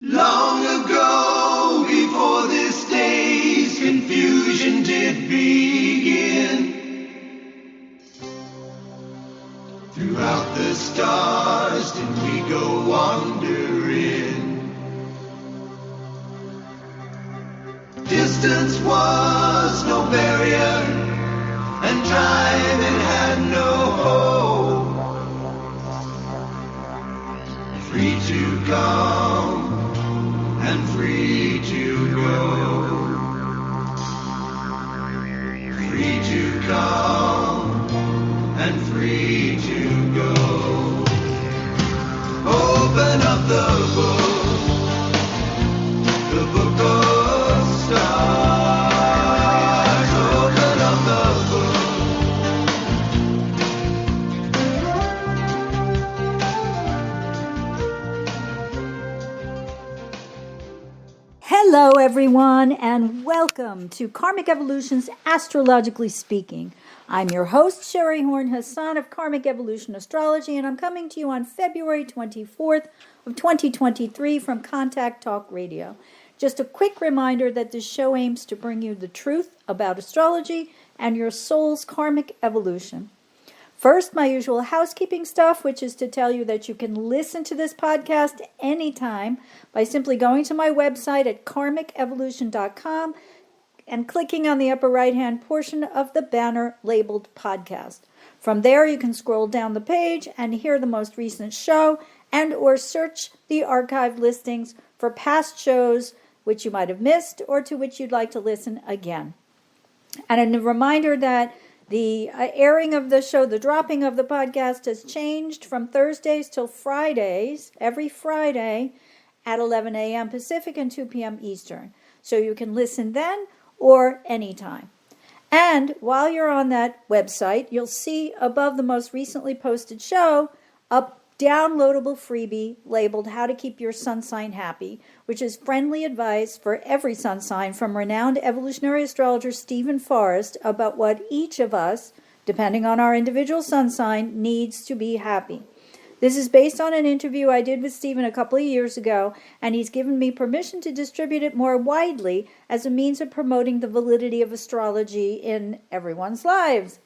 Long ago, before this day's confusion did begin, throughout the stars did we go wandering. Distance was no barrier, and time it had no hope. Free to come and free to go. Free to come and free to go. Open up the book of stars. Open up the Hello, everyone, and welcome to Karmic Evolution's Astrologically Speaking. I'm your host, Sheri Horn Hasan of Karmic Evolution Astrology, and I'm coming to you on February 24th of 2023 from Contact Talk Radio. Just a quick reminder that this show aims to bring you the truth about astrology and your soul's karmic evolution. First, my usual housekeeping stuff, which is to tell you that you can listen to this podcast anytime by simply going to my website at karmicevolution.com and clicking on the upper right-hand portion of the banner labeled podcast. From there, you can scroll down the page and hear the most recent show and or search the archived listings for past shows which you might have missed or to which you'd like to listen again. And a reminder that the airing of the show, the dropping of the podcast has changed from Thursdays till Fridays, every Friday at 11 a.m. Pacific and 2 p.m. Eastern. So you can listen then or anytime. And while you're on that website, you'll see above the most recently posted show a downloadable freebie labeled How to Keep Your Sun Sign Happy, which is friendly advice for every sun sign from renowned evolutionary astrologer Stephen Forrest about what each of us, depending on our individual sun sign, needs to be happy. This is based on an interview I did with Stephen a couple of years ago, and he's given me permission to distribute it more widely as a means of promoting the validity of astrology in everyone's lives.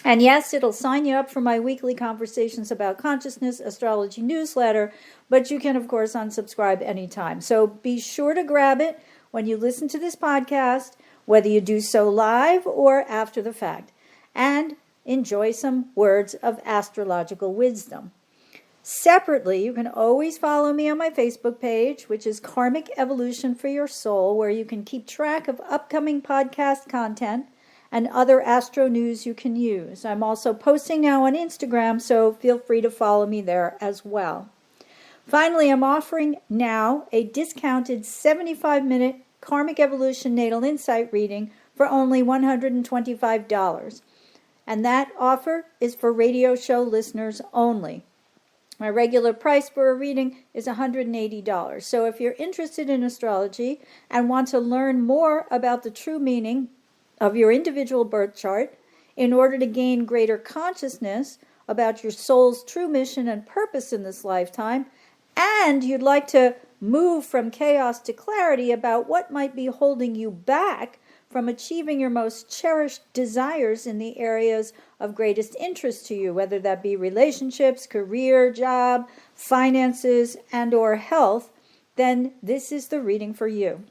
And yes, it'll sign you up for my weekly Conversations About Consciousness astrology newsletter, but you can, of course, unsubscribe anytime. So be sure to grab it when you listen to this podcast, whether you do so live or after the fact, and enjoy some words of astrological wisdom. Separately, you can always follow me on my Facebook page, which is Karmic Evolution for Your Soul, where you can keep track of upcoming podcast content and other astro news you can use. I'm also posting now on Instagram, so feel free to follow me there as well. Finally, I'm offering now a discounted 75-minute Karmic Evolution Natal Insight reading for only $125. And that offer is for radio show listeners only. My regular price for a reading is $180. So if you're interested in astrology and want to learn more about the true meaning of your individual birth chart in order to gain greater consciousness about your soul's true mission and purpose in this lifetime, and you'd like to move from chaos to clarity about what might be holding you back from achieving your most cherished desires in the areas of greatest interest to you, whether that be relationships, career, job, finances, and or health, then this is the reading for you.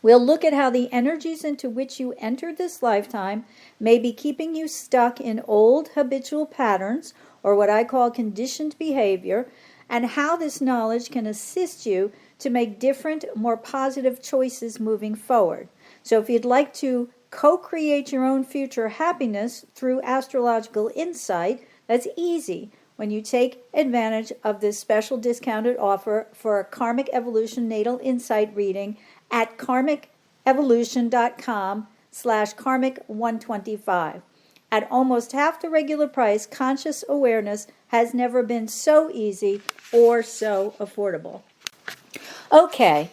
We'll look at how the energies into which you entered this lifetime may be keeping you stuck in old habitual patterns, or what I call conditioned behavior, and how this knowledge can assist you to make different, more positive choices moving forward. So if you'd like to co-create your own future happiness through astrological insight, that's easy when you take advantage of this special discounted offer for a Karmic Evolution Natal Insight reading at karmicevolution.com/karmic125. At almost half the regular price, conscious awareness has never been so easy or so affordable. Okay,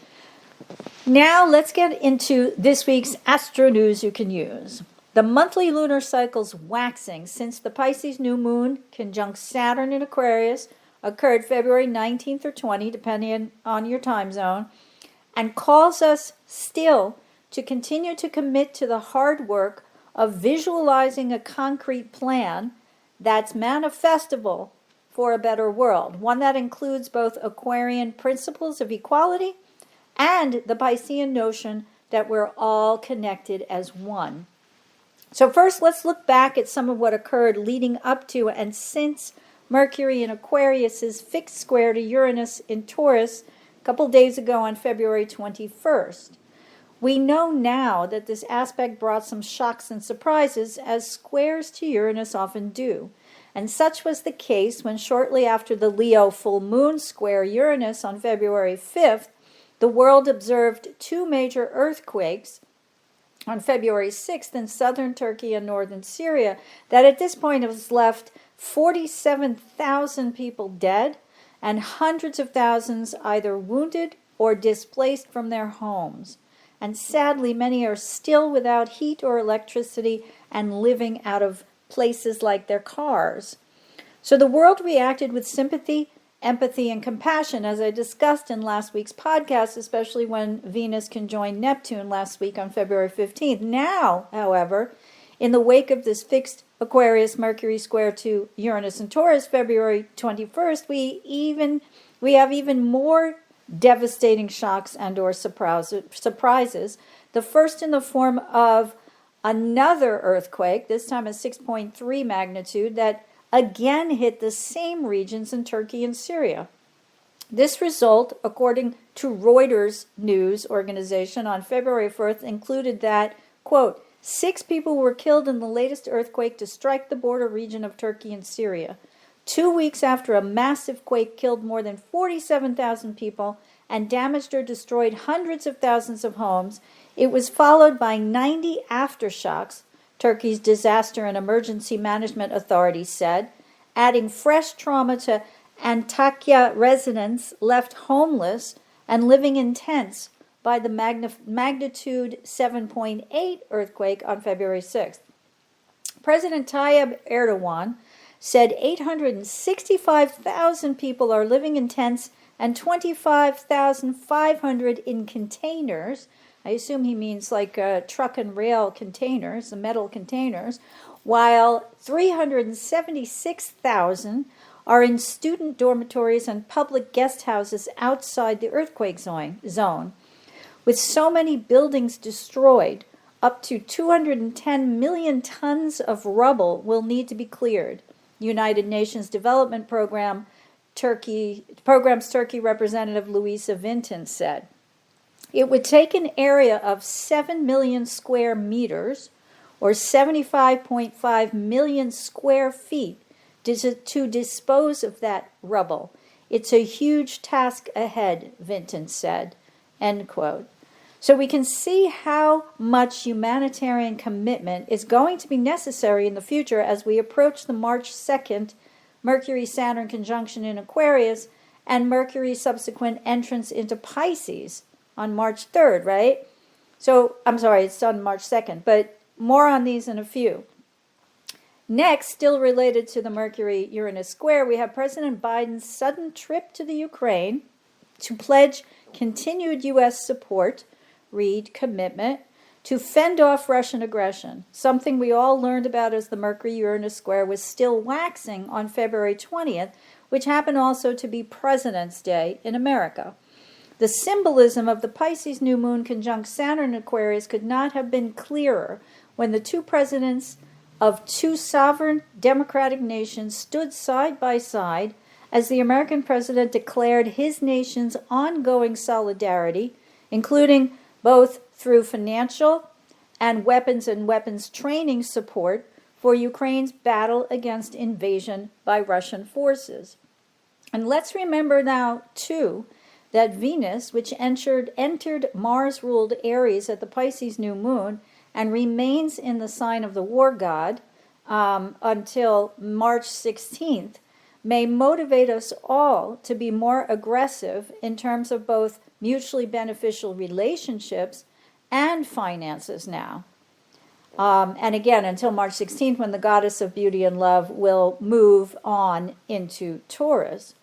now let's get into this week's astro news you can use. The monthly lunar cycle's waxing since the Pisces New Moon conjunct Saturn in Aquarius occurred February 19th or 20th, depending on your time zone, and calls us still to continue to commit to the hard work of visualizing a concrete plan that's manifestable for a better world, one that includes both Aquarian principles of equality and the Piscean notion that we're all connected as one. So first, let's look back at some of what occurred leading up to and since Mercury in Aquarius's fixed square to Uranus in Taurus a couple days ago on February 21st. We know now that this aspect brought some shocks and surprises, as squares to Uranus often do. And such was the case when shortly after the Leo full moon square Uranus on February 5th, the world observed two major earthquakes on February 6th in southern Turkey and northern Syria that at this point has left 47,000 people dead and hundreds of thousands either wounded or displaced from their homes. And sadly, many are still without heat or electricity and living out of places like their cars. So the world reacted with sympathy, empathy, and compassion, as I discussed in last week's podcast, especially when Venus conjoined Neptune last week on February 15th. Now, however, in the wake of this fixed Aquarius Mercury square to Uranus and Taurus February 21st, we have even more devastating shocks and or surprises. The first in the form of another earthquake, this time a 6.3 magnitude, that again hit the same regions in Turkey and Syria. This result, according to Reuters news organization on February 1st, included that, quote, 6 people were killed in the latest earthquake to strike the border region of Turkey and Syria. 2 weeks after a massive quake killed more than 47,000 people and damaged or destroyed hundreds of thousands of homes, it was followed by 90 aftershocks, Turkey's Disaster and Emergency Management Authority said, adding fresh trauma to Antakya residents left homeless and living in tents by the magnitude 7.8 earthquake on February 6th. President Tayyip Erdogan said 865,000 people are living in tents and 25,500 in containers. I assume he means like truck and rail containers, the metal containers, while 376,000 are in student dormitories and public guest houses outside the earthquake zone. With so many buildings destroyed, up to 210 million tons of rubble will need to be cleared. United Nations Development Program's Turkey Representative Louisa Vinton said. It would take an area of 7 million square meters, or 75.5 million square feet, to dispose of that rubble. It's a huge task ahead, Vinton said, end quote. So we can see how much humanitarian commitment is going to be necessary in the future as we approach the March 2nd Mercury-Saturn conjunction in Aquarius and Mercury's subsequent entrance into Pisces on March 3rd, right? So, I'm sorry, it's on March 2nd, but more on these in a few. Next, still related to the Mercury-Uranus square, we have President Biden's sudden trip to the Ukraine to pledge continued U.S. support, read commitment, to fend off Russian aggression, something we all learned about as the Mercury-Uranus square was still waxing on February 20th, which happened also to be President's Day in America. The symbolism of the Pisces New Moon conjunct Saturn Aquarius could not have been clearer when the two presidents of two sovereign democratic nations stood side by side as the American president declared his nation's ongoing solidarity, including both through financial and weapons training support for Ukraine's battle against invasion by Russian forces. And let's remember now, too, that Venus, which entered Mars-ruled Aries at the Pisces New Moon and remains in the sign of the war god until March 16th, may motivate us all to be more aggressive in terms of both mutually beneficial relationships and finances now. And again, until March 16th, when the goddess of beauty and love will move on into Taurus.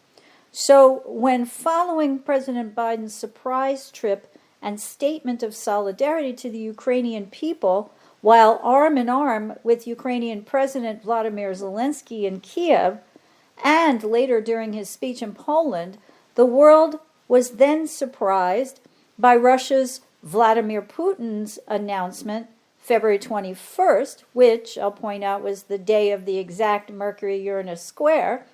So, when following President Biden's surprise trip and statement of solidarity to the Ukrainian people, while arm in arm with Ukrainian President Vladimir Zelensky in Kiev, and later during his speech in Poland, the world was then surprised by Russia's Vladimir Putin's announcement February 21st, which I'll point out was the day of the exact Mercury-Uranus square,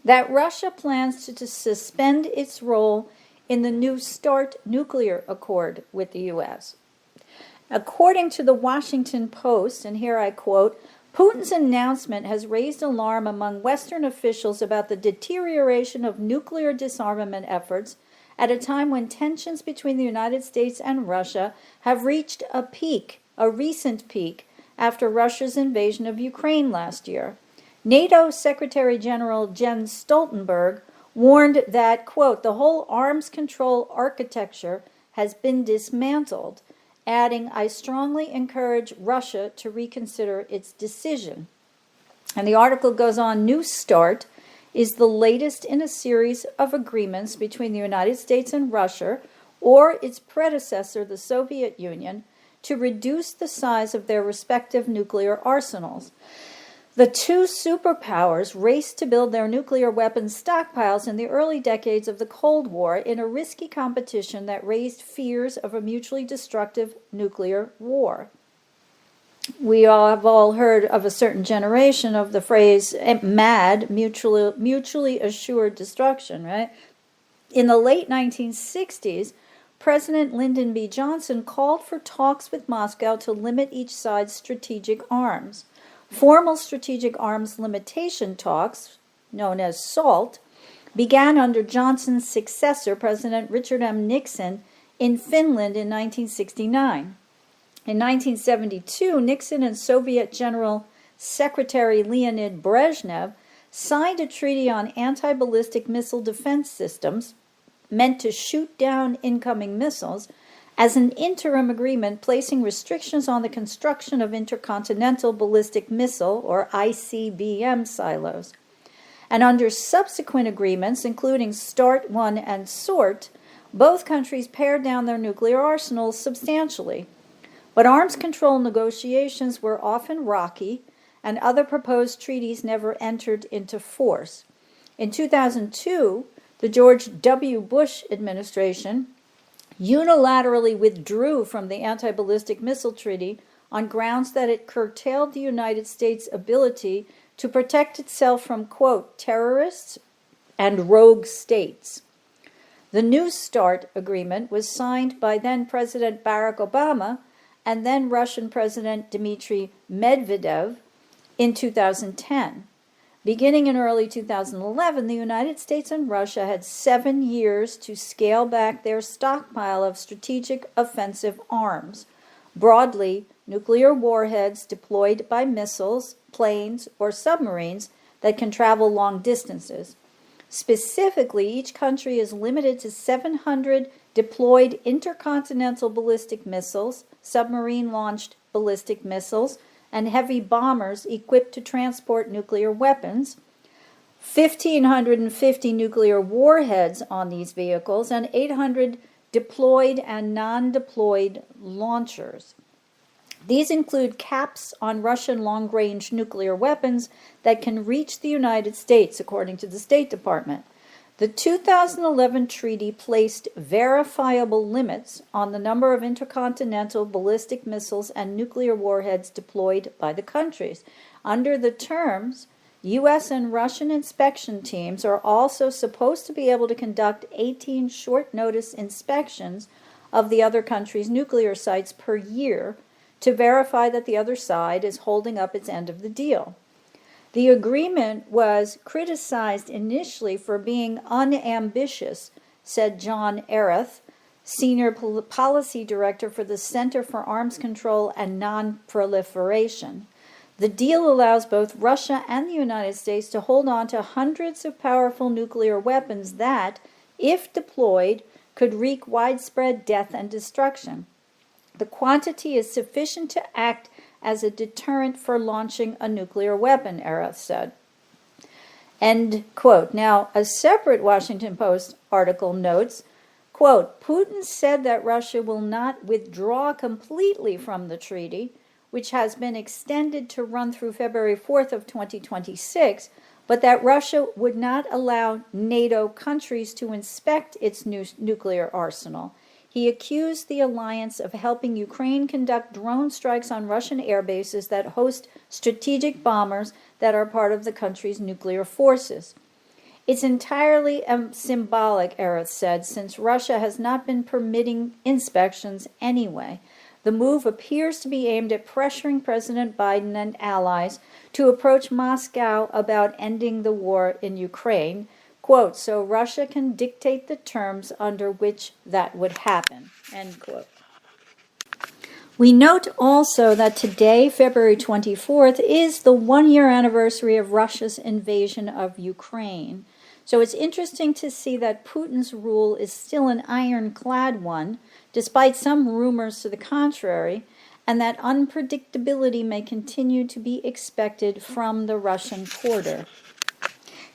that Russia plans to suspend its role in the New START nuclear accord with the U.S. According to the Washington Post, and here I quote, Putin's announcement has raised alarm among Western officials about the deterioration of nuclear disarmament efforts at a time when tensions between the United States and Russia have reached a recent peak, after Russia's invasion of Ukraine last year. NATO Secretary General Jens Stoltenberg warned that, quote, the whole arms control architecture has been dismantled, adding, I strongly encourage Russia to reconsider its decision. And the article goes on, New START is the latest in a series of agreements between the United States and Russia, or its predecessor, the Soviet Union, to reduce the size of their respective nuclear arsenals. The two superpowers raced to build their nuclear weapons stockpiles in the early decades of the Cold War in a risky competition that raised fears of a mutually destructive nuclear war. We have all heard of a certain generation of the phrase MAD, mutually assured destruction, right? In the late 1960s, President Lyndon B. Johnson called for talks with Moscow to limit each side's strategic arms. Formal strategic arms limitation talks, known as SALT, began under Johnson's successor, President Richard M. Nixon, in Finland in 1969. In 1972, Nixon and Soviet General Secretary Leonid Brezhnev signed a treaty on anti-ballistic missile defense systems meant to shoot down incoming missiles as an interim agreement placing restrictions on the construction of intercontinental ballistic missile, or ICBM, silos. And under subsequent agreements, including START 1 and SORT, both countries pared down their nuclear arsenals substantially. But arms control negotiations were often rocky, and other proposed treaties never entered into force. In 2002, the George W. Bush administration unilaterally withdrew from the anti-ballistic missile treaty on grounds that it curtailed the United States' ability to protect itself from, quote, terrorists and rogue states. The New START agreement was signed by then President Barack Obama and then Russian President Dmitry Medvedev in 2010. Beginning in early 2011, the United States and Russia had 7 years to scale back their stockpile of strategic offensive arms. Broadly, nuclear warheads deployed by missiles, planes, or submarines that can travel long distances. Specifically, each country is limited to 700 deployed intercontinental ballistic missiles, submarine-launched ballistic missiles, and heavy bombers equipped to transport nuclear weapons, 1,550 nuclear warheads on these vehicles, and 800 deployed and non-deployed launchers. These include caps on Russian long-range nuclear weapons that can reach the United States, according to the State Department. The 2011 treaty placed verifiable limits on the number of intercontinental ballistic missiles and nuclear warheads deployed by the countries. Under the terms, U.S. and Russian inspection teams are also supposed to be able to conduct 18 short-notice inspections of the other country's nuclear sites per year to verify that the other side is holding up its end of the deal. The agreement was criticized initially for being unambitious, said John Erath, Senior Policy Director for the Center for Arms Control and Non-Proliferation. The deal allows both Russia and the United States to hold on to hundreds of powerful nuclear weapons that, if deployed, could wreak widespread death and destruction. The quantity is sufficient to act as a deterrent for launching a nuclear weapon, Erath said. End quote. Now, a separate Washington Post article notes, quote, Putin said that Russia will not withdraw completely from the treaty, which has been extended to run through February 4th of 2026, but that Russia would not allow NATO countries to inspect its nuclear arsenal. He accused the alliance of helping Ukraine conduct drone strikes on Russian air bases that host strategic bombers that are part of the country's nuclear forces. It's entirely symbolic, Aris said, since Russia has not been permitting inspections anyway. The move appears to be aimed at pressuring President Biden and allies to approach Moscow about ending the war in Ukraine, quote, so Russia can dictate the terms under which that would happen, end quote. We note also that today, February 24th, is the one-year anniversary of Russia's invasion of Ukraine. So it's interesting to see that Putin's rule is still an ironclad one, despite some rumors to the contrary, and that unpredictability may continue to be expected from the Russian quarter.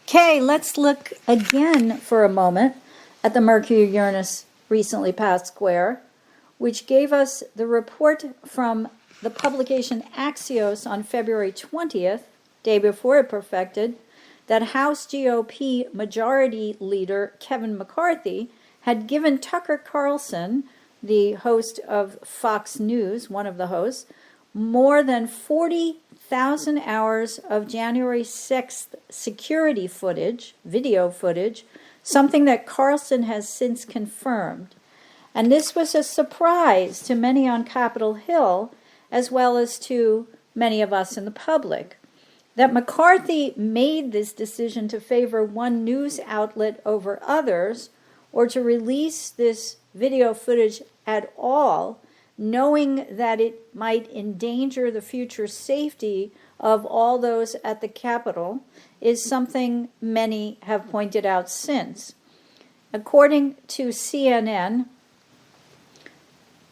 Okay, let's look again for a moment at the Mercury-Uranus recently passed square, which gave us the report from the publication Axios on February 20th, day before it perfected, that House GOP Majority Leader Kevin McCarthy had given Tucker Carlson, the host of Fox News, one of the hosts, more than 40,000 hours of January 6th security footage, video footage, something that Carlson has since confirmed. And this was a surprise to many on Capitol Hill, as well as to many of us in the public. That McCarthy made this decision to favor one news outlet over others, or to release this video footage at all, knowing that it might endanger the future safety of all those at the Capitol, is something many have pointed out since. According to CNN,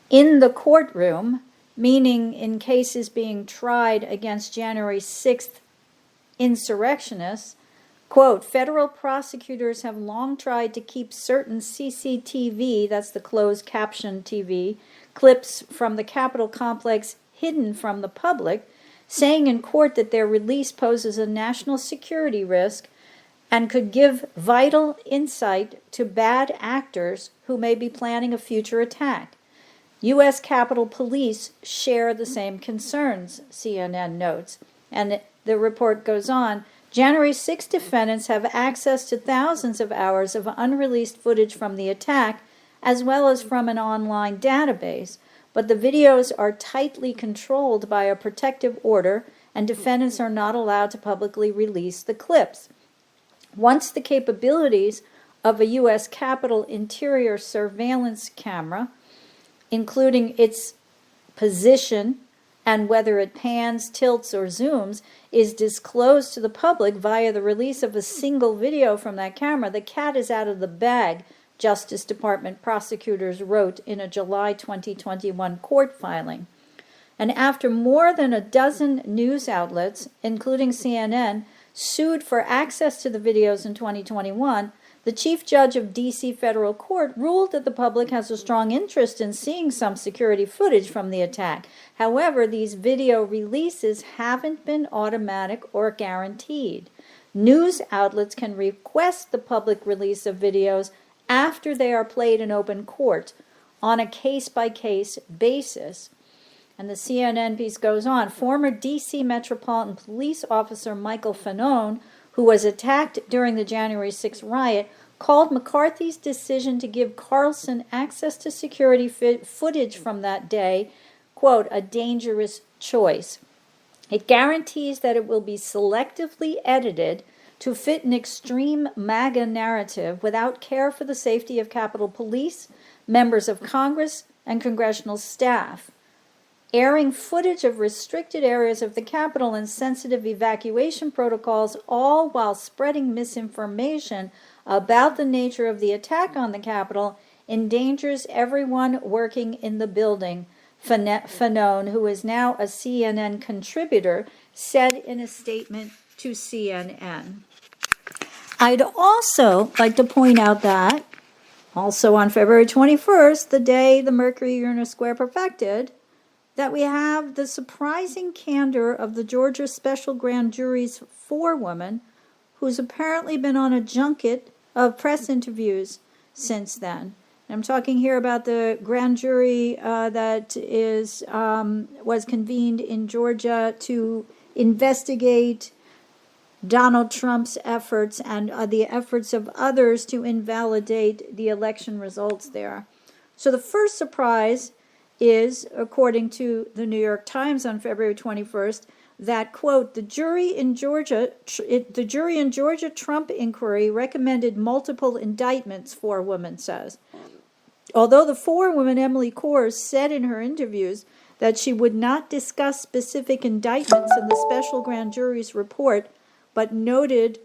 in the courtroom, meaning in cases being tried against January 6th insurrectionists, quote, federal prosecutors have long tried to keep certain CCTV, that's the closed caption TV, clips from the Capitol complex hidden from the public, saying in court that their release poses a national security risk and could give vital insight to bad actors who may be planning a future attack. U.S. Capitol Police share the same concerns, CNN notes. And the report goes on, January 6 defendants have access to thousands of hours of unreleased footage from the attack, as well as from an online database, but the videos are tightly controlled by a protective order, and defendants are not allowed to publicly release the clips. Once the capabilities of a U.S. Capitol interior surveillance camera, including its position and whether it pans, tilts, or zooms, is disclosed to the public via the release of a single video from that camera, the cat is out of the bag, Justice Department prosecutors wrote in a July 2021 court filing. And after more than a dozen news outlets, including CNN, sued for access to the videos in 2021, the chief judge of D.C. federal court ruled that the public has a strong interest in seeing some security footage from the attack. However, these video releases haven't been automatic or guaranteed. News outlets can request the public release of videos after they are played in open court on a case-by-case basis. And the CNN piece goes on. Former D.C. Metropolitan Police Officer Michael Fanone, who was attacked during the January 6th riot, called McCarthy's decision to give Carlson access to security footage from that day, quote, a dangerous choice. It guarantees that it will be selectively edited to fit an extreme MAGA narrative without care for the safety of Capitol Police, members of Congress, and congressional staff. Airing footage of restricted areas of the Capitol and sensitive evacuation protocols, all while spreading misinformation about the nature of the attack on the Capitol, endangers everyone working in the building, Fanone, who is now a CNN contributor, said in a statement to CNN. I'd also like to point out that also on February 21st, the day the Mercury-Uranus square perfected, that we have the surprising candor of the Georgia Special Grand Jury's forewoman, who's apparently been on a junket of press interviews since then. I'm talking here about the grand jury that was convened in Georgia to investigate Donald Trump's efforts and the efforts of others to invalidate the election results there. So the first surprise is, according to the New York Times on February 21st, that, quote, the jury in Georgia Trump inquiry recommended multiple indictments, forewoman says. Although the forewoman, Emily Kors, said in her interviews that she would not discuss specific indictments in the special grand jury's report, but noted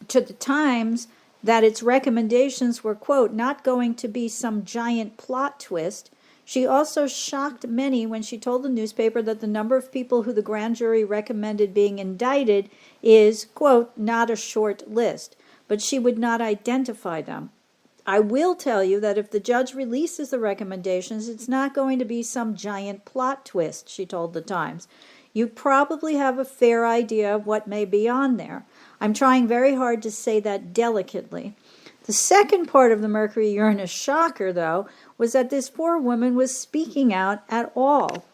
to the Times that its recommendations were, quote, not going to be some giant plot twist, she also shocked many when she told the newspaper that the number of people who the grand jury recommended being indicted is, quote, not a short list, but she would not identify them. I will tell you that if the judge releases the recommendations, it's not going to be some giant plot twist, she told the Times. You probably have a fair idea of what may be on there. I'm trying very hard to say that delicately. The second part of the Mercury-Uranus shocker, though, was that this forewoman was speaking out at all.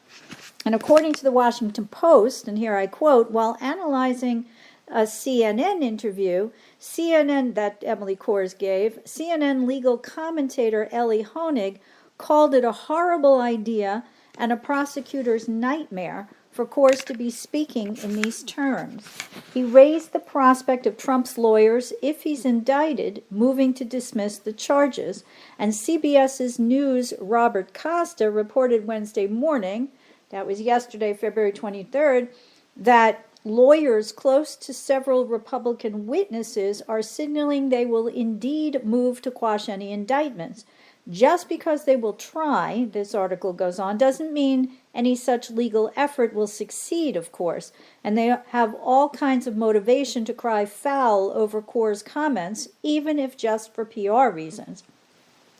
And according to the Washington Post, and here I quote, while analyzing a CNN interview, CNN that Emily Kors gave, CNN legal commentator Elie Honig called it a horrible idea and a prosecutor's nightmare for Kors to be speaking in these terms. He raised the prospect of Trump's lawyers, if he's indicted, moving to dismiss the charges, and CBS's News' Robert Costa reported Wednesday morning, that was yesterday, February 23rd, that lawyers close to several Republican witnesses are signaling they will indeed move to quash any indictments. Just because they will try, this article goes on, doesn't mean any such legal effort will succeed, of course, and they have all kinds of motivation to cry foul over Kors' comments, even if just for PR reasons.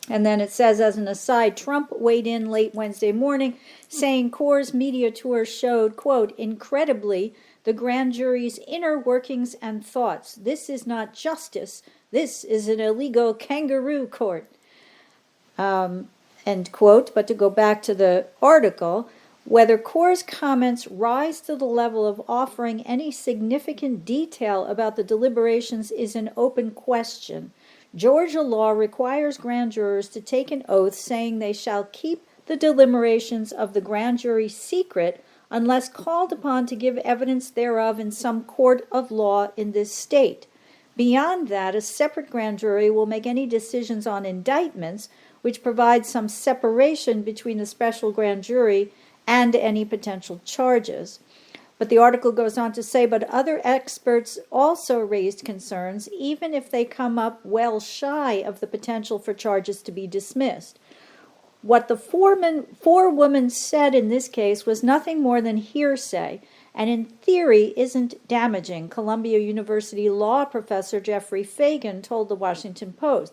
And then it says, as an aside, Trump weighed in late Wednesday morning, saying Kors' media tour showed, quote, incredibly, the grand jury's inner workings and thoughts. This is not justice. This is an illegal kangaroo court. End quote. But to go back to the article, whether Kors' comments rise to the level of offering any significant detail about the deliberations is an open question. Georgia law requires grand jurors to take an oath saying they shall keep the deliberations of the grand jury secret unless called upon to give evidence thereof in some court of law in this state. Beyond that, a separate grand jury will make any decisions on indictments, which provides some separation between the special grand jury and any potential charges. But the article goes on to say, but other experts also raised concerns, even if they come up well shy of the potential for charges to be dismissed. What the forewoman said in this case was nothing more than hearsay, and in theory isn't damaging, Columbia University law professor Jeffrey Fagan told the Washington Post.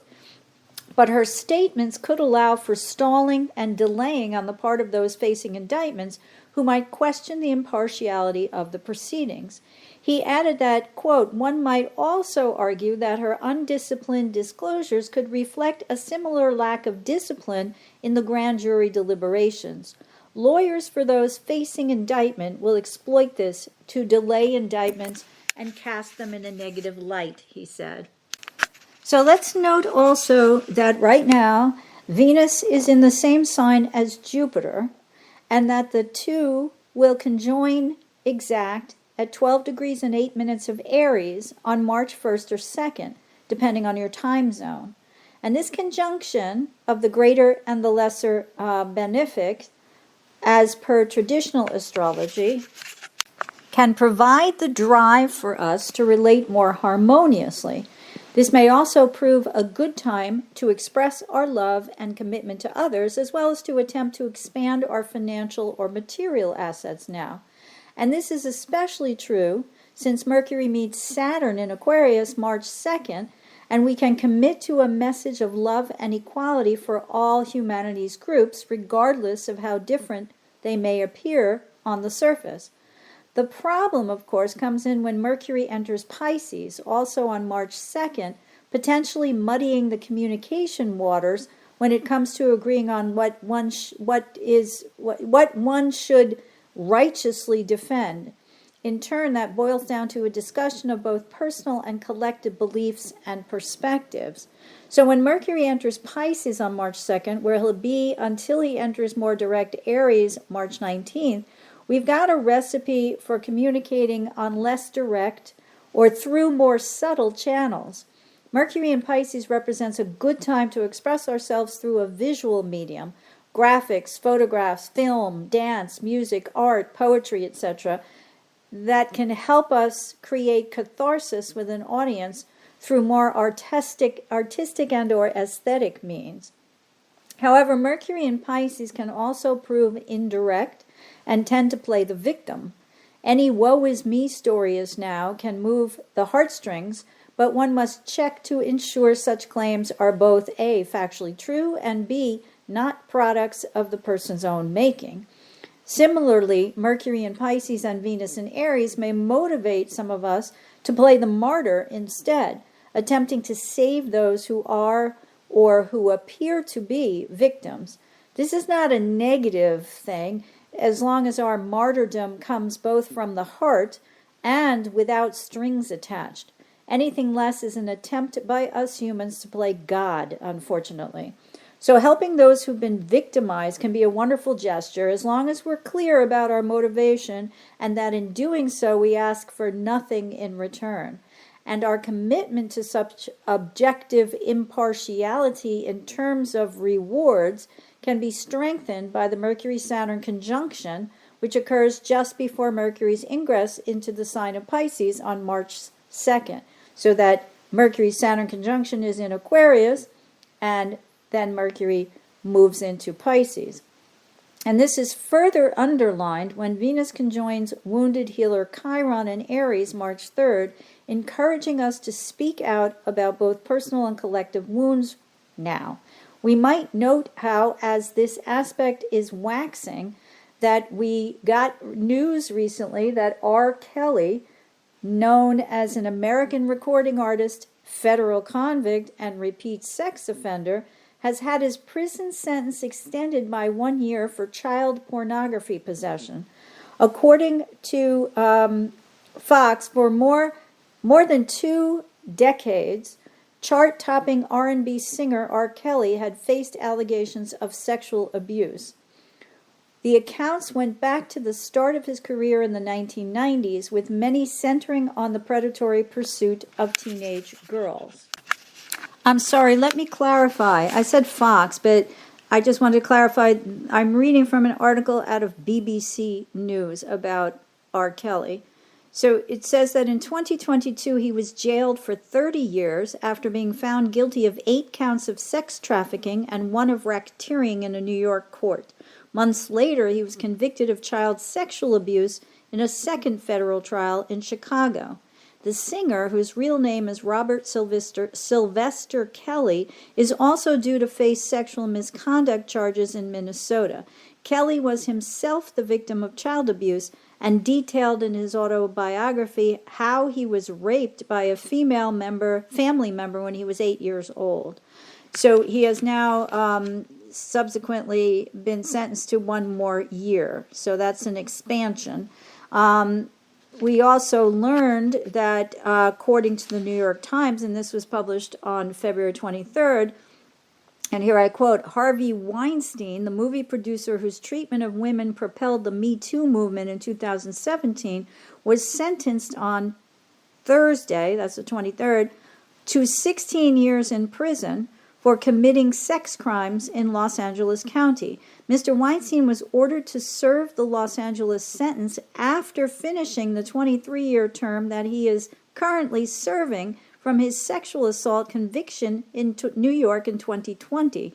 But her statements could allow for stalling and delaying on the part of those facing indictments who might question the impartiality of the proceedings. He added that, quote, one might also argue that her undisciplined disclosures could reflect a similar lack of discipline in the grand jury deliberations. Lawyers for those facing indictment will exploit this to delay indictments and cast them in a negative light, he said. So let's note also that right now Venus is in the same sign as Jupiter, and that the two will conjoin exact at 12 degrees and 8 minutes of Aries on March 1st or 2nd, depending on your time zone. And this conjunction of the greater and the lesser benefic, as per traditional astrology, can provide the drive for us to relate more harmoniously. This may also prove a good time to express our love and commitment to others, as well as to attempt to expand our financial or material assets now. And this is especially true since Mercury meets Saturn in Aquarius March 2nd, and we can commit to a message of love and equality for all humanity's groups, regardless of how different they may appear on the surface. The problem, of course, comes in when Mercury enters Pisces, also on March 2nd, potentially muddying the communication waters when it comes to agreeing on what one should righteously defend. In turn, that boils down to a discussion of both personal and collective beliefs and perspectives. So when Mercury enters Pisces on March 2nd, where he'll be until he enters more direct Aries March 19th, we've got a recipe for communicating on less direct or through more subtle channels. Mercury in Pisces represents a good time to express ourselves through a visual medium, graphics, photographs, film, dance, music, art, poetry, etc., that can help us create catharsis with an audience through more artistic and or aesthetic means. However, Mercury in Pisces can also prove indirect and tend to play the victim. Any woe is me story is now can move the heartstrings, but one must check to ensure such claims are both A, factually true, and B, not products of the person's own making. Similarly, Mercury in Pisces and Venus in Aries may motivate some of us to play the martyr instead, attempting to save those who are or who appear to be victims. This is not a negative thing, as long as our martyrdom comes both from the heart and without strings attached. Anything less is an attempt by us humans to play God, unfortunately. So helping those who've been victimized can be a wonderful gesture as long as we're clear about our motivation and that in doing so we ask for nothing in return. And our commitment to such objective impartiality in terms of rewards can be strengthened by the Mercury-Saturn conjunction, which occurs just before Mercury's ingress into the sign of Pisces on March 2nd. So that Mercury-Saturn conjunction is in Aquarius, and then Mercury moves into Pisces. And this is further underlined when Venus conjoins wounded healer Chiron in Aries March 3rd, encouraging us to speak out about both personal and collective wounds now. We might note how, as this aspect is waxing, that we got news recently that R. Kelly, known as an American recording artist, federal convict, and repeat sex offender, has had his prison sentence extended by 1 year for child pornography possession. According to Fox, for more than 2 decades, chart-topping R&B singer R. Kelly had faced allegations of sexual abuse. The accounts went back to the start of his career in the 1990s, with many centering on the predatory pursuit of teenage girls. I'm sorry, let me clarify. I said Fox, but I just wanted to clarify. I'm reading from an article out of BBC News about R. Kelly. So it says that in 2022, he was jailed for 30 years after being found guilty of 8 counts of sex trafficking and 1 of racketeering in a New York court. Months later, he was convicted of child sexual abuse in a second federal trial in Chicago. The singer, whose real name is Robert Sylvester Kelly, is also due to face sexual misconduct charges in Minnesota. Kelly was himself the victim of child abuse and detailed in his autobiography how he was raped by a family member when he was 8 years old. So he has now subsequently been sentenced to 1 more year. So that's an expansion. We also learned that, according to the New York Times, and this was published on February 23rd, and here I quote, Harvey Weinstein, the movie producer whose treatment of women propelled the Me Too movement in 2017, was sentenced on Thursday, that's the 23rd, to 16 years in prison for committing sex crimes in Los Angeles County. Mr. Weinstein was ordered to serve the Los Angeles sentence after finishing the 23-year term that he is currently serving from his sexual assault conviction in New York in 2020.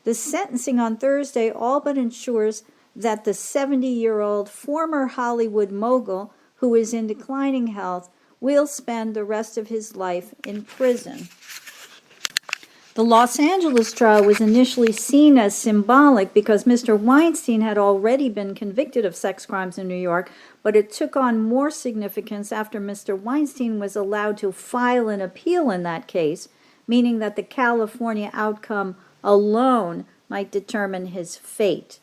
The sentencing on Thursday all but ensures that the 70-year-old former Hollywood mogul who is in declining health, will spend the rest of his life in prison. The Los Angeles trial was initially seen as symbolic because Mr. Weinstein had already been convicted of sex crimes in New York, but it took on more significance after Mr. Weinstein was allowed to file an appeal in that case, meaning that the California outcome alone might determine his fate.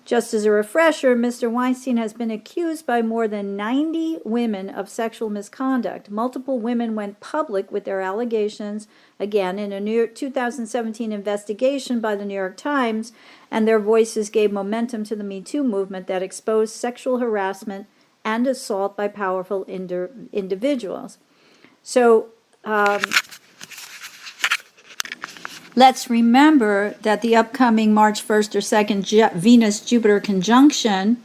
Just as a refresher, Mr. Weinstein has been accused by more than 90 women of sexual misconduct. Multiple women went public with their allegations, again, in a 2017 investigation by the New York Times, and their voices gave momentum to the Me Too movement that exposed sexual harassment and assault by powerful individuals. So, let's remember that the upcoming March 1st or 2nd Venus-Jupiter conjunction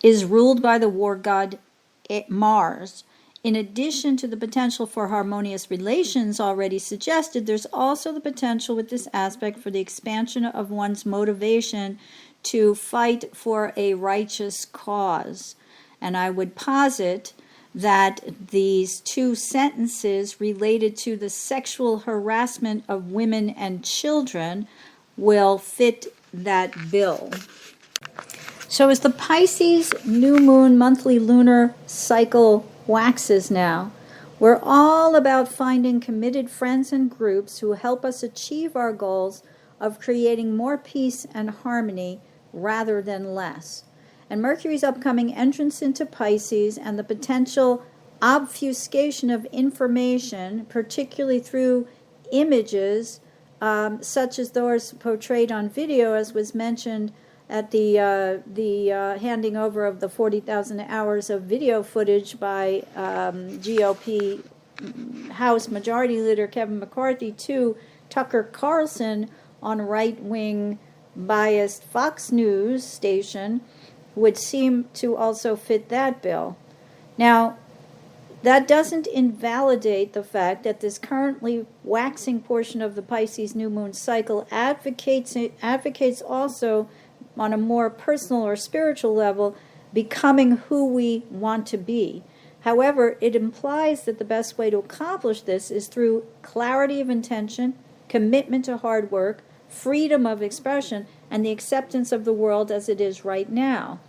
is ruled by the war god Mars. In addition to the potential for harmonious relations already suggested, there's also the potential with this aspect for the expansion of one's motivation to fight for a righteous cause. And I would posit that these two sentences related to the sexual harassment of women and children will fit that bill. So as the Pisces New Moon monthly lunar cycle waxes now, we're all about finding committed friends and groups who help us achieve our goals of creating more peace and harmony rather than less. And Mercury's upcoming entrance into Pisces and the potential obfuscation of information, particularly through images, such as those portrayed on video, as was mentioned at the handing over of the 40,000 hours of video footage by GOP House Majority Leader Kevin McCarthy to Tucker Carlson on right-wing biased Fox News station, would seem to also fit that bill. Now, that doesn't invalidate the fact that this currently waxing portion of the Pisces New Moon cycle advocates also on a more personal or spiritual level becoming who we want to be. However, it implies that the best way to accomplish this is through clarity of intention, commitment to hard work, freedom of expression, and the acceptance of the world as it is right now.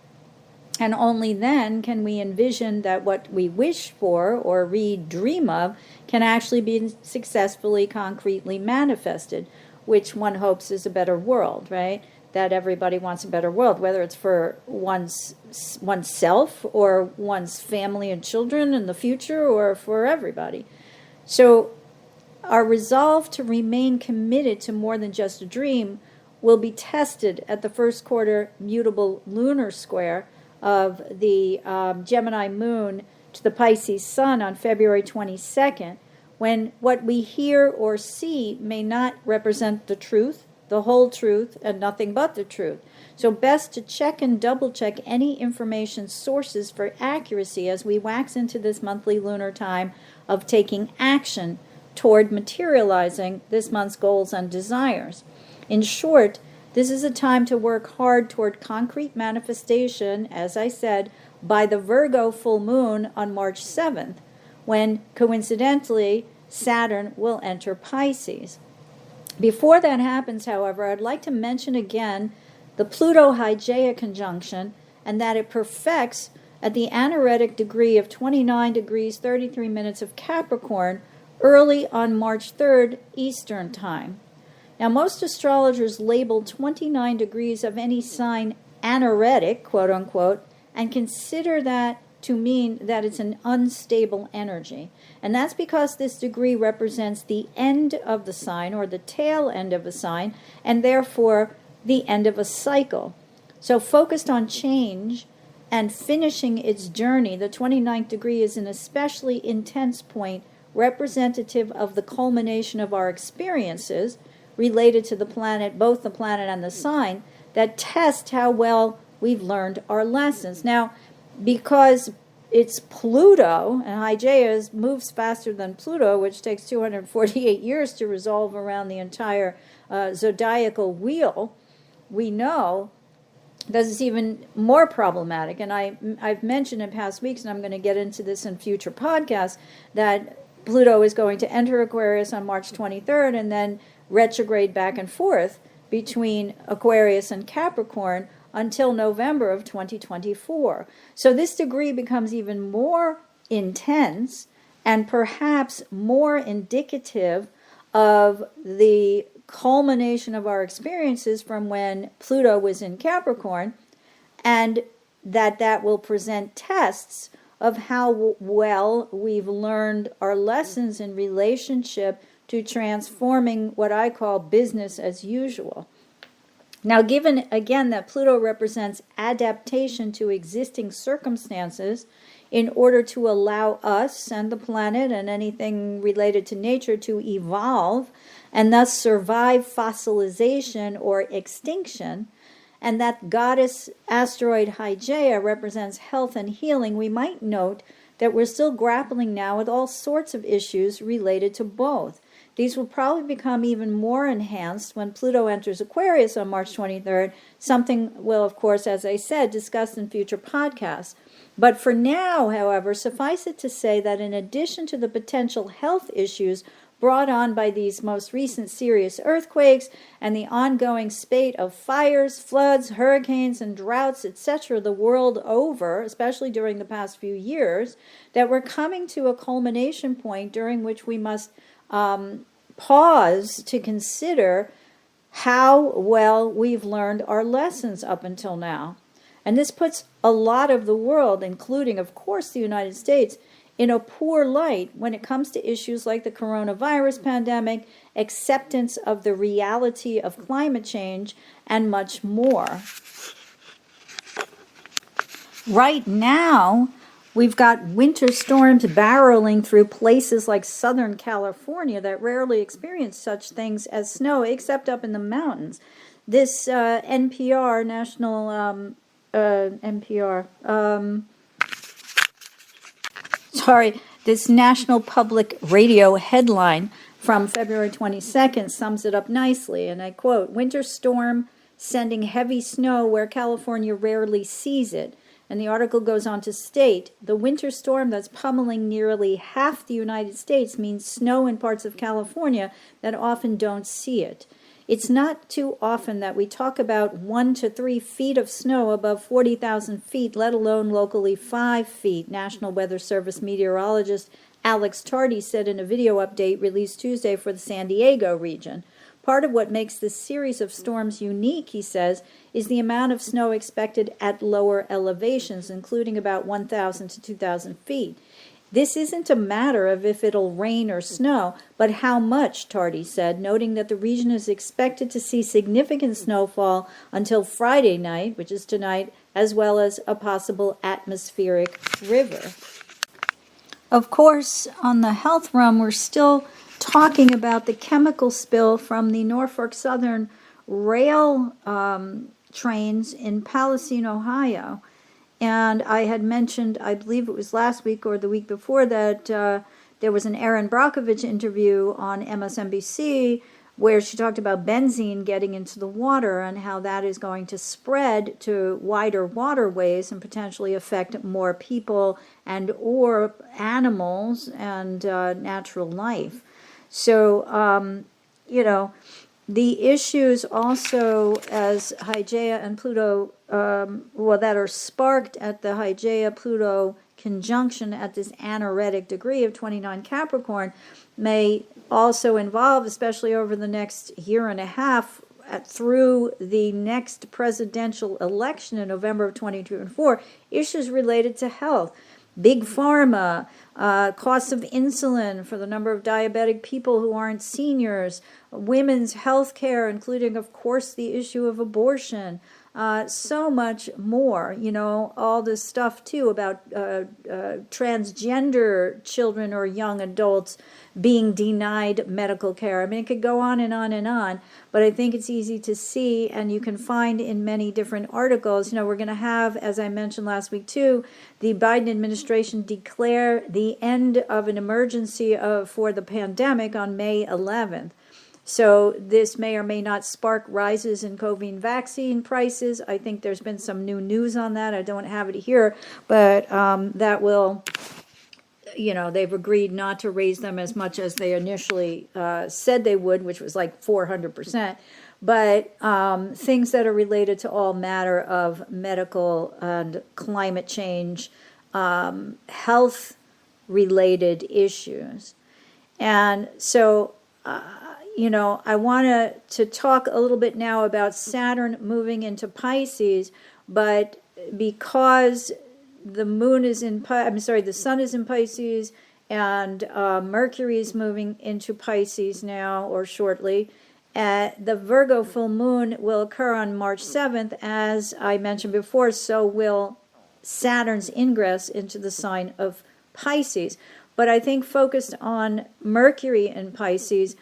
And only then can we envision that what we wish for or dream of can actually be successfully, concretely manifested, which one hopes is a better world, right? That everybody wants a better world, whether it's for oneself or one's family and children in the future or for everybody. So our resolve to remain committed to more than just a dream will be tested at the first quarter mutable lunar square of the Gemini moon to the Pisces sun on February 22nd, when what we hear or see may not represent the truth, the whole truth, and nothing but the truth. So best to check and double check any information sources for accuracy as we wax into this monthly lunar time of taking action toward materializing this month's goals and desires. In short, this is a time to work hard toward concrete manifestation, as I said, by the Virgo full moon on March 7th, when, coincidentally, Saturn will enter Pisces. Before that happens, however, I'd like to mention again the Pluto-Hygeia conjunction, and that it perfects at the anaretic degree of 29 degrees 33 minutes of Capricorn early on March 3rd Eastern Time. Now, most astrologers label 29 degrees of any sign anaretic, quote unquote, and consider that to mean that it's an unstable energy. And that's because this degree represents the end of the sign or the tail end of a sign, and therefore the end of a cycle. So focused on change and finishing its journey, the 29th degree is an especially intense point representative of the culmination of our experiences related to the planet, both the planet and the sign, that test how well we've learned our lessons. Now, because it's Pluto, and Hygeia moves faster than Pluto, which takes 248 years to revolve around the entire zodiacal wheel, we know This is even more problematic. And I've mentioned in past weeks, and I'm going to get into this in future podcasts, that Pluto is going to enter Aquarius on March 23rd and then retrograde back and forth between Aquarius and Capricorn until November of 2024. So this degree becomes even more intense and perhaps more indicative of the culmination of our experiences from when Pluto was in Capricorn, and that will present tests of how well we've learned our lessons in relationship to transforming what I call business as usual. Now, given again that Pluto represents adaptation to existing circumstances in order to allow us and the planet and anything related to nature to evolve and thus survive fossilization or extinction, and that goddess asteroid Hygeia represents health and healing, we might note that we're still grappling now with all sorts of issues related to both. These will probably become even more enhanced when Pluto enters Aquarius on March 23rd, something we'll, of course, as I said, discuss in future podcasts. But for now, however, suffice it to say that in addition to the potential health issues brought on by these most recent serious earthquakes and the ongoing spate of fires, floods, hurricanes, and droughts, etc., the world over, especially during the past few years, that we're coming to a culmination point during which we must pause to consider how well we've learned our lessons up until now. And this puts a lot of the world, including, of course, the United States, in a poor light when it comes to issues like the coronavirus pandemic, acceptance of the reality of climate change, and much more. Right now, we've got winter storms barreling through places like Southern California that rarely experience such things as snow, except up in the mountains. This NPR, this National Public Radio headline from February 22nd sums it up nicely, and I quote, "Winter storm sending heavy snow where California rarely sees it." And the article goes on to state, the winter storm that's pummeling nearly half the United States means snow in parts of California that often don't see it. It's not too often that we talk about 1 to 3 feet of snow above 40,000 feet, let alone locally 5 feet, National Weather Service meteorologist Alex Tardy said in a video update released Tuesday for the San Diego region. Part of what makes this series of storms unique, he says, is the amount of snow expected at lower elevations, including about 1,000 to 2,000 feet. This isn't a matter of if it'll rain or snow, but how much, Tardy said, noting that the region is expected to see significant snowfall until Friday night, which is tonight, as well as a possible atmospheric river. Of course, on the health realm, we're still talking about the chemical spill from the Norfolk Southern rail trains in Palestine, Ohio. And I had mentioned, I believe it was last week or the week before, that there was an Erin Brockovich interview on MSNBC where she talked about benzene getting into the water and how that is going to spread to wider waterways and potentially affect more people and or animals and natural life. So, the issues also as Hygeia and Pluto, that are sparked at the Hygeia-Pluto conjunction at this anaretic degree of 29 Capricorn may also involve, especially over the next year and a half, through the next presidential election in November of 2024, issues related to health. Big pharma, costs of insulin for the number of diabetic people who aren't seniors, women's health care, including, of course, the issue of abortion, so much more, all this stuff, too, about transgender children or young adults being denied medical care. I mean, it could go on and on and on, but I think it's easy to see, and you can find in many different articles. We're going to have, as I mentioned last week, too, the Biden administration declare the end of an emergency for the pandemic on May 11th. So this may or may not spark rises in COVID vaccine prices. I think there's been some new news on that. I don't have it here, but that will, they've agreed not to raise them as much as they initially said they would, which was like 400%. But things that are related to all matter of medical and climate change, health related issues. And so, I want to talk a little bit now about Saturn moving into Pisces, but because the moon is the sun is in Pisces, and Mercury is moving into Pisces now or shortly. The Virgo full moon will occur on March 7th, as I mentioned before, so will Saturn's ingress into the sign of Pisces. But I think focused on Mercury in Pisces,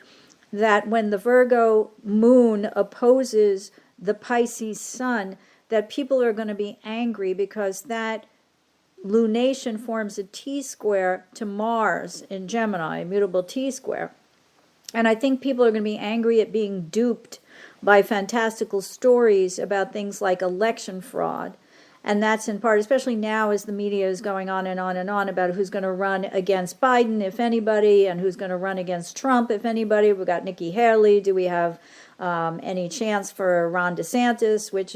that when the Virgo moon opposes the Pisces sun, that people are going to be angry because that lunation forms a T-square to Mars in Gemini, a mutable T-square. And I think people are going to be angry at being duped by fantastical stories about things like election fraud. And that's in part, especially now as the media is going on and on and on about who's going to run against Biden, if anybody, and who's going to run against Trump, if anybody. We've got Nikki Haley. Do we have any chance for Ron DeSantis, which,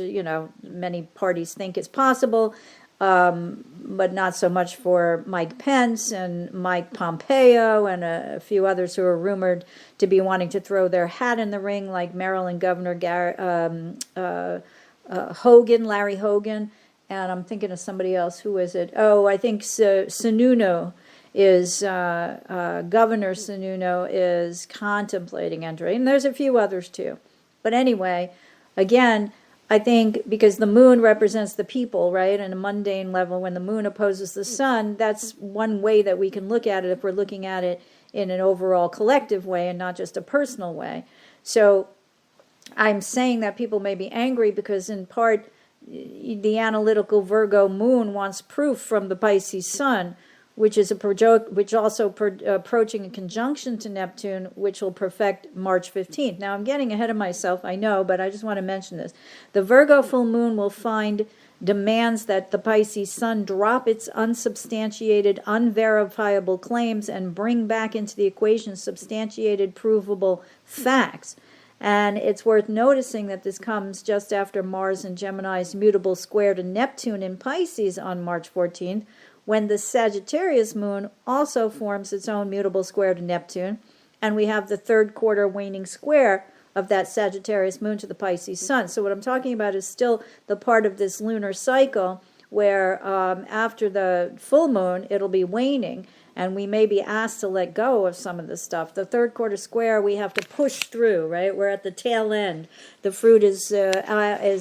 many parties think is possible, but not so much for Mike Pence and Mike Pompeo and a few others who are rumored to be wanting to throw their hat in the ring, like Maryland Governor Larry Hogan. And I'm thinking of somebody else. Who is it? Oh, I think Sununu is, Governor Sununu is contemplating entering. And there's a few others too. But anyway, again, I think because the moon represents the people, right? On a mundane level, when the moon opposes the sun, that's one way that we can look at it if we're looking at it in an overall collective way and not just a personal way. So I'm saying that people may be angry because in part, the analytical Virgo moon wants proof from the Pisces sun, which is approaching a conjunction to Neptune, which will perfect March 15th. Now, I'm getting ahead of myself, I know, but I just want to mention this. The Virgo full moon will find demands that the Pisces sun drop its unsubstantiated, unverifiable claims and bring back into the equation substantiated, provable facts. And it's worth noticing that this comes just after Mars and Gemini's mutable square to Neptune in Pisces on March 14th, when the Sagittarius moon also forms its own mutable square to Neptune, and we have the third quarter waning square of that Sagittarius moon to the Pisces sun. So what I'm talking about is still the part of this lunar cycle where after the full moon, it'll be waning, and we may be asked to let go of some of this stuff. The third quarter square, we have to push through, right? We're at the tail end. The fruit is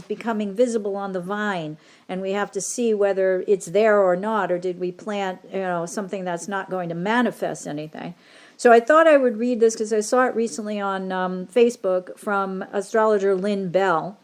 becoming visible on the vine, and we have to see whether it's there or not, or did we plant, something that's not going to manifest anything. So I thought I would read this because I saw it recently on Facebook from astrologer Lynn Bell,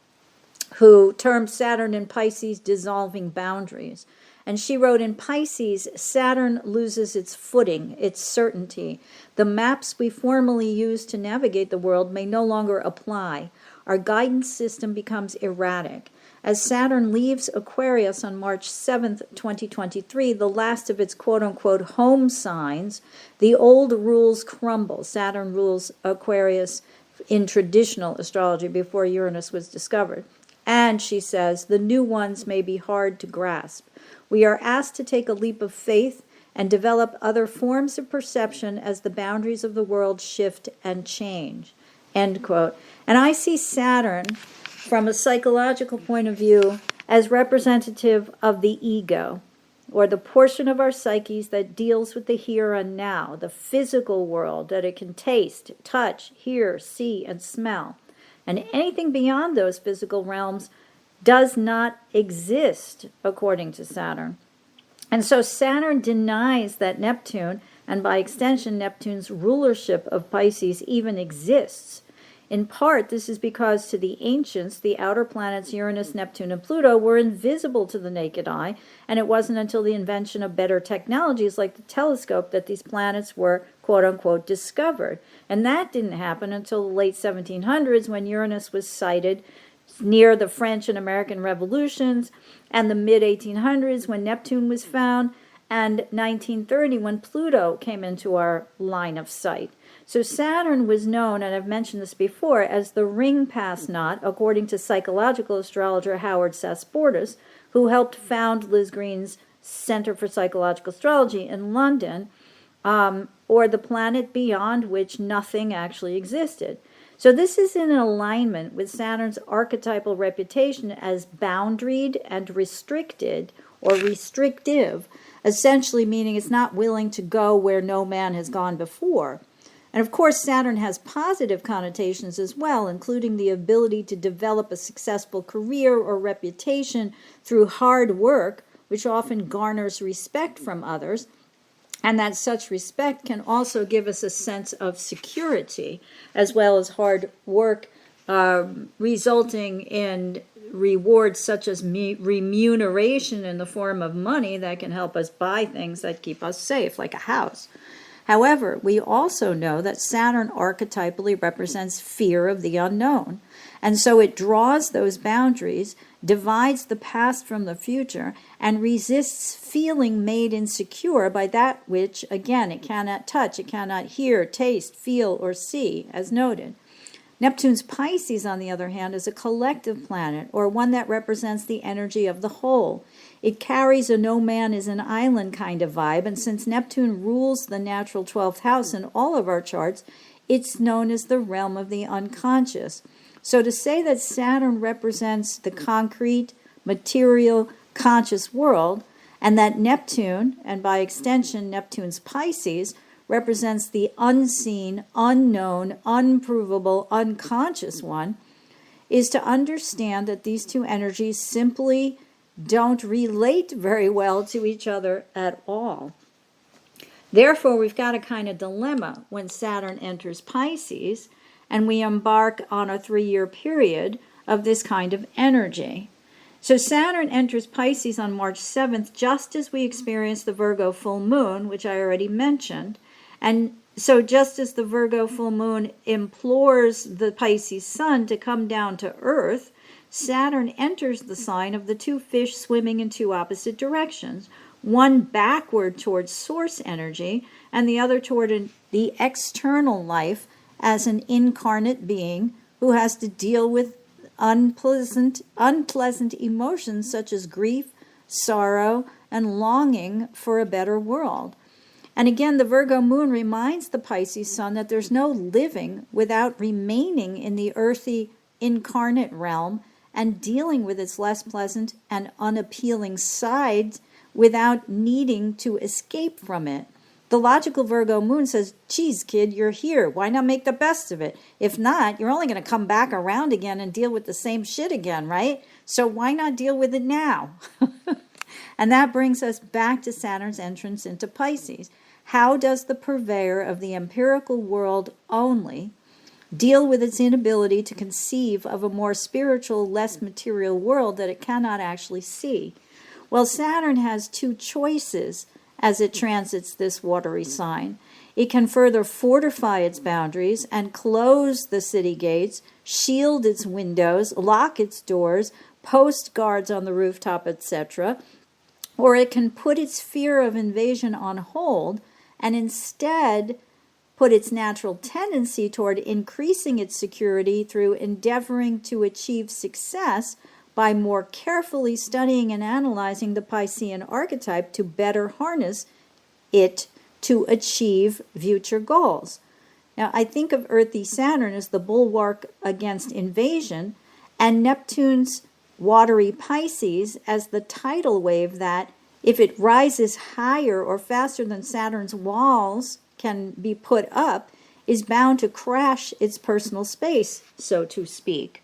who termed Saturn in Pisces dissolving boundaries. And she wrote, in Pisces, Saturn loses its footing, its certainty. The maps we formerly used to navigate the world may no longer apply. Our guidance system becomes erratic. As Saturn leaves Aquarius on March 7th, 2023, the last of its quote-unquote home signs, the old rules crumble. Saturn rules Aquarius in traditional astrology before Uranus was discovered. And, she says, the new ones may be hard to grasp. We are asked to take a leap of faith and develop other forms of perception as the boundaries of the world shift and change. End quote. And I see Saturn, from a psychological point of view, as representative of the ego, or the portion of our psyches that deals with the here and now, the physical world that it can taste, touch, hear, see, and smell. And anything beyond those physical realms does not exist, according to Saturn. And so Saturn denies that Neptune, and by extension Neptune's rulership of Pisces, even exists. In part, this is because to the ancients, the outer planets Uranus, Neptune, and Pluto were invisible to the naked eye, and it wasn't until the invention of better technologies like the telescope that these planets were, quote-unquote, discovered. And that didn't happen until the late 1700s, when Uranus was sighted near the French and American revolutions, and the mid-1800s when Neptune was found, and 1930 when Pluto came into our line of sight. So Saturn was known, and I've mentioned this before, as the ring pass knot, according to psychological astrologer Howard Sasportas, who helped found Liz Green's Center for Psychological Astrology in London, or the planet beyond which nothing actually existed. So this is in alignment with Saturn's archetypal reputation as boundaried and restricted, or restrictive, essentially meaning it's not willing to go where no man has gone before. And of course, Saturn has positive connotations as well, including the ability to develop a successful career or reputation through hard work, which often garners respect from others, and that such respect can also give us a sense of security, as well as hard work resulting in rewards such as remuneration in the form of money that can help us buy things that keep us safe, like a house. However, we also know that Saturn archetypally represents fear of the unknown, and so it draws those boundaries, divides the past from the future, and resists feeling made insecure by that which, again, it cannot touch, it cannot hear, taste, feel, or see, as noted. Neptune's Pisces, on the other hand, is a collective planet, or one that represents the energy of the whole. It carries a no man is an island kind of vibe, and since Neptune rules the natural 12th house in all of our charts, it's known as the realm of the unconscious. So to say that Saturn represents the concrete, material, conscious world, and that Neptune, and by extension Neptune's Pisces, represents the unseen, unknown, unprovable, unconscious one, is to understand that these two energies simply don't relate very well to each other at all. Therefore, we've got a kind of dilemma when Saturn enters Pisces and we embark on a 3-year period of this kind of energy. So Saturn enters Pisces on March 7th, just as we experience the Virgo full moon, which I already mentioned. And so just as the Virgo full moon implores the Pisces sun to come down to earth, Saturn enters the sign of the two fish swimming in two opposite directions, one backward towards source energy and the other toward the external life as an incarnate being who has to deal with unpleasant emotions such as grief, sorrow, and longing for a better world. And again, the Virgo moon reminds the Pisces sun that there's no living without remaining in the earthy incarnate realm and dealing with its less pleasant and unappealing sides without needing to escape from it. The logical Virgo moon says, geez, kid, you're here. Why not make the best of it? If not, you're only going to come back around again and deal with the same shit again, right? So why not deal with it now? And that brings us back to Saturn's entrance into Pisces. How does the purveyor of the empirical world only deal with its inability to conceive of a more spiritual, less material world that it cannot actually see? Well, Saturn has two choices as it transits this watery sign. It can further fortify its boundaries and close the city gates, shield its windows, lock its doors, post guards on the rooftop, etc. Or it can put its fear of invasion on hold and instead put its natural tendency toward increasing its security through endeavoring to achieve success by more carefully studying and analyzing the Piscean archetype to better harness it to achieve future goals. Now, I think of earthy Saturn as the bulwark against invasion, and Neptune's watery Pisces as the tidal wave that, if it rises higher or faster than Saturn's walls can be put up, is bound to crash its personal space, so to speak.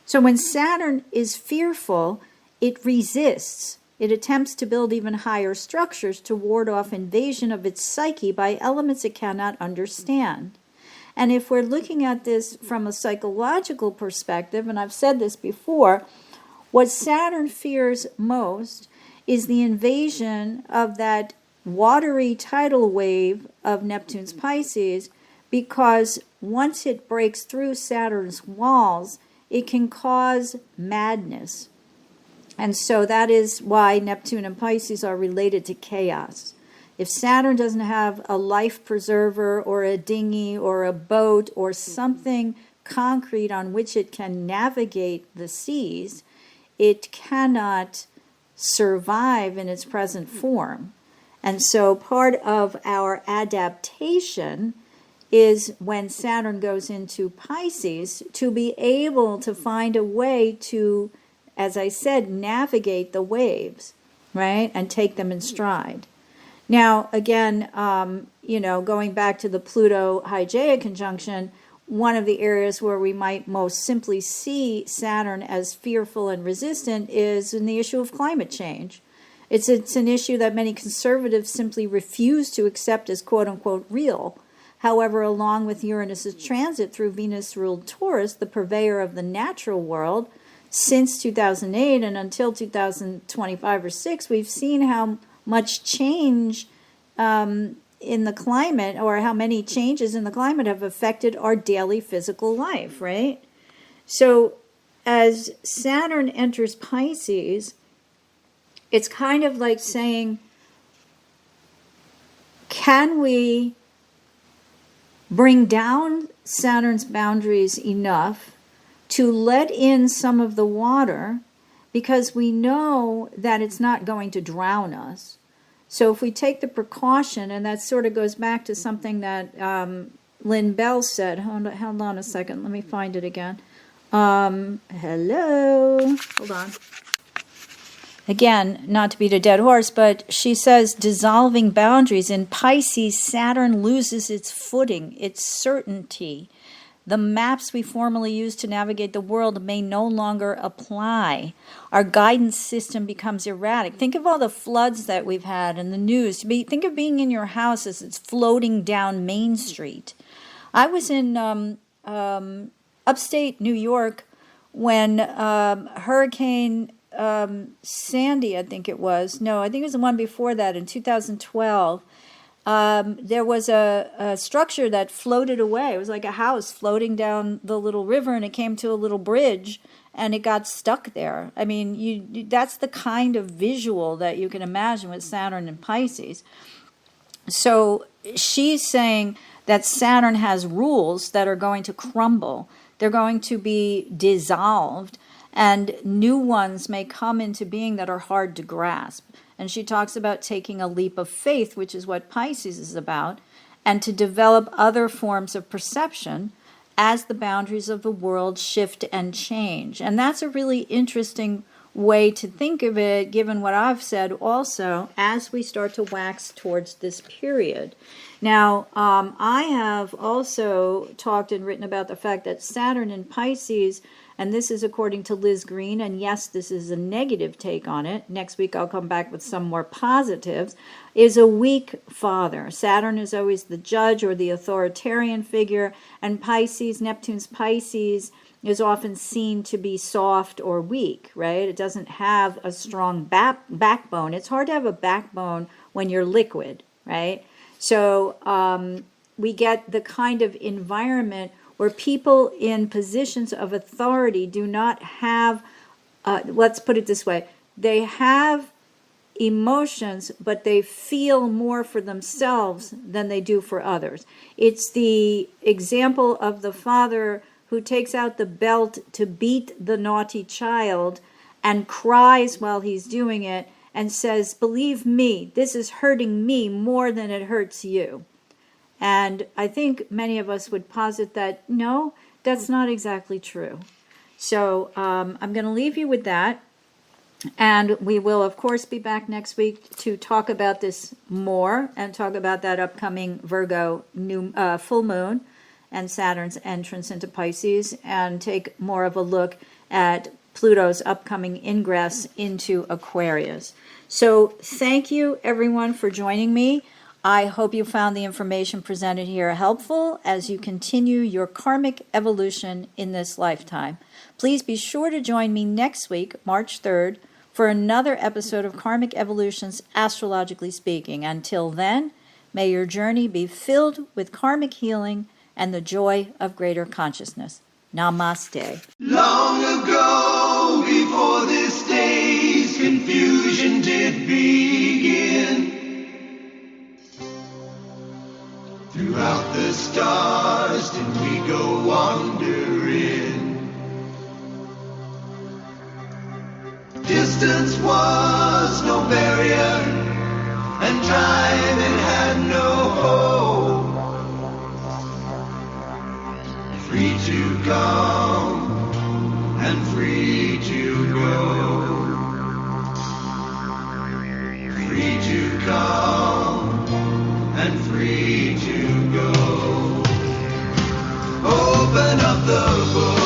So when Saturn is fearful, it resists. It attempts to build even higher structures to ward off invasion of its psyche by elements it cannot understand. And if we're looking at this from a psychological perspective, and I've said this before, what Saturn fears most is the invasion of that watery tidal wave of Neptune's Pisces, because once it breaks through Saturn's walls, it can cause madness. And so that is why Neptune and Pisces are related to chaos. If Saturn doesn't have a life preserver or a dinghy or a boat or something concrete on which it can navigate the seas, it cannot survive in its present form. And so part of our adaptation is when Saturn goes into Pisces to be able to find a way to, as I said, navigate the waves, right, and take them in stride. Now, again, going back to the Pluto-Hygeia conjunction, one of the areas where we might most simply see Saturn as fearful and resistant is in the issue of climate change. It's an issue that many conservatives simply refuse to accept as quote-unquote real. However, along with Uranus's transit through Venus-ruled Taurus, the purveyor of the natural world, since 2008 and until 2025 or 6, we've seen how much change in the climate, or how many changes in the climate have affected our daily physical life, right? So as Saturn enters Pisces, it's kind of like saying, can we bring down Saturn's boundaries enough to let in some of the water, because we know that it's not going to drown us. So if we take the precaution, and that sort of goes back to something that Lynn Bell said. Hold on a second. Let me find it again. Hello. Hold on. Again, not to beat a dead horse, but she says dissolving boundaries. In Pisces, Saturn loses its footing, its certainty. The maps we formerly used to navigate the world may no longer apply. Our guidance system becomes erratic. Think of all the floods that we've had in the news. Think of being in your house as it's floating down Main Street. I was in upstate New York when Hurricane Sandy, I think it was. No, I think it was the one before that in 2012. There was a structure that floated away. It was like a house floating down the little river, and it came to a little bridge, and it got stuck there. I mean, that's the kind of visual that you can imagine with Saturn and Pisces. So she's saying that Saturn has rules that are going to crumble. They're going to be dissolved, and new ones may come into being that are hard to grasp. And she talks about taking a leap of faith, which is what Pisces is about, and to develop other forms of perception as the boundaries of the world shift and change. And that's a really interesting way to think of it, given what I've said also, as we start to wax towards this period. Now, I have also talked and written about the fact that Saturn in Pisces, and this is according to Liz Green, and yes, this is a negative take on it. Next week I'll come back with some more positives, is a weak father. Saturn is always the judge or the authoritarian figure, and Pisces, Neptune's Pisces, is often seen to be soft or weak, right? It doesn't have a strong backbone. It's hard to have a backbone when you're liquid, right? So we get the kind of environment where people in positions of authority do not have, let's put it this way, they have emotions, but they feel more for themselves than they do for others. It's the example of the father who takes out the belt to beat the naughty child and cries while he's doing it and says, "Believe me, this is hurting me more than it hurts you." And I think many of us would posit that, no, that's not exactly true. So I'm going to leave you with that. And we will, of course, be back next week to talk about this more and talk about that upcoming Virgo full moon and Saturn's entrance into Pisces, and take more of a look at Pluto's upcoming ingress into Aquarius. So thank you, everyone, for joining me. I hope you found the information presented here helpful as you continue your karmic evolution in this lifetime. Please be sure to join me next week, March 3rd, for another episode of Karmic Evolutions, Astrologically Speaking. Until then, may your journey be filled with karmic healing and the joy of greater consciousness. Namaste. Long ago, before this day's confusion did begin, throughout the stars did we go wandering. Distance was no barrier, and time it had no hope. Free to come and free to go. Free to come and free to go. Open up the book.